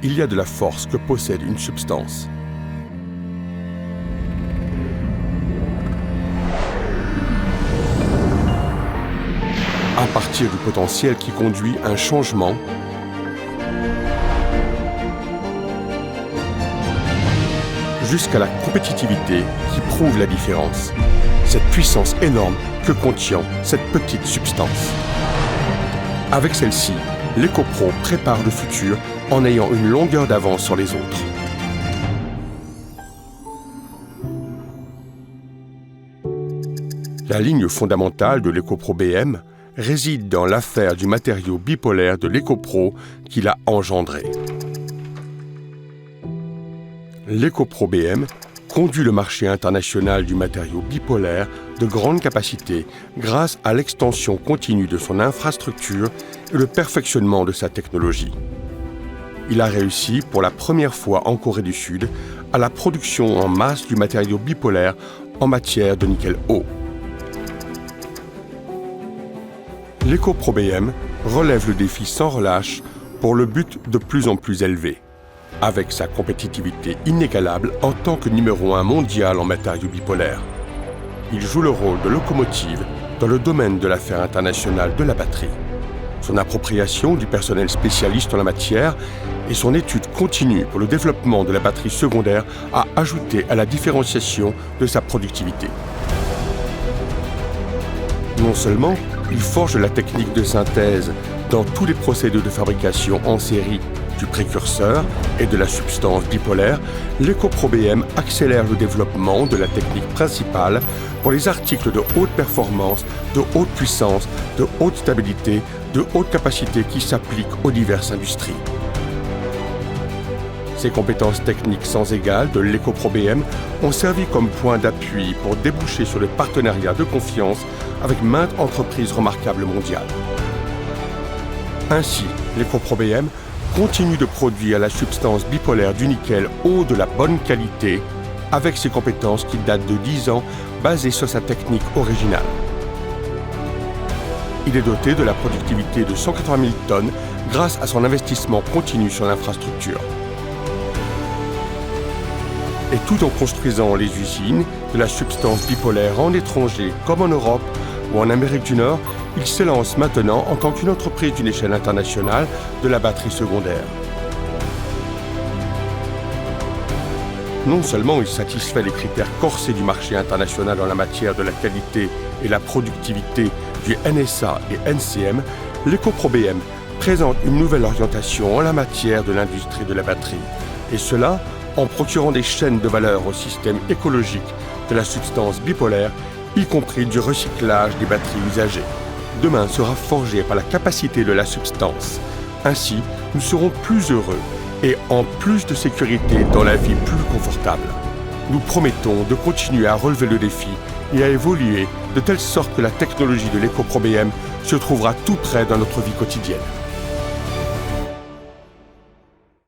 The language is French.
il y a de la force que possède une substance. À partir du potentiel qui conduit à un changement, jusqu'à la compétitivité qui prouve la différence. Cette puissance énorme que contient cette petite substance. Avec celle-ci, l'EcoPro prépare le futur en ayant une longueur d'avance sur les autres. La ligne fondamentale de l'EcoPro BM réside dans l'affaire du matériau bipolaire de l'EcoPro qui l'a engendré. L'EcoPro BM conduit le marché international du matériau bipolaire de grande capacité grâce à l'extension continue de son infrastructure et le perfectionnement de sa technologie. Il a réussi pour la première fois en Corée du Sud à la production en masse du matériau bipolaire en matière de nickel haut. L'EcoPro BM relève le défi sans relâche pour le but de plus en plus élevé. Avec sa compétitivité inégalable en tant que numéro 1 mondial en matériaux bipolaires. Il joue le rôle de locomotive dans le domaine de l'affaire internationale de la batterie. Son appropriation du personnel spécialiste en la matière et son étude continue pour le développement de la batterie secondaire a ajouté à la différenciation de sa productivité. Non seulement il forge la technique de synthèse dans tous les procédés de fabrication en série du précurseur et de la substance bipolaire, l'EcoPro BM accélère le développement de la technique principale pour les articles de haute performance, de haute puissance, de haute stabilité, de haute capacité qui s'appliquent aux diverses industries. Ces compétences techniques sans égales de l'EcoPro BM ont servi comme point d'appui pour déboucher sur le partenariat de confiance avec maintes entreprises remarquables mondiales. Ainsi, l'EcoPro BM continue de produire la substance bipolaire du nickel haut de la bonne qualité avec ses compétences qui datent de 10 ans basées sur sa technique originale. Il est doté de la productivité de 180 000 tonnes grâce à son investissement continu sur l'infrastructure. Et tout en construisant les usines de la substance bipolaire en étranger comme en Europe ou en Amérique du Nord, il s'élance maintenant en tant qu'une entreprise d'une échelle internationale de la batterie secondaire. Non seulement il satisfait les critères corsés du marché international en la matière de la qualité et la productivité du NSA et NCM, l'EcoPro BM présente une nouvelle orientation en la matière de l'industrie de la batterie. Et cela en procurant des chaînes de valeur au système écologique de la substance bipolaire, y compris du recyclage des batteries usagées. Demain sera forgé par la capacité de la substance. Ainsi, nous serons plus heureux et en plus de sécurité dans la vie plus confortable. Nous promettons de continuer à relever le défi et à évoluer de telle sorte que la technologie de l'EcoPro BM se trouvera tout près dans notre vie quotidienne.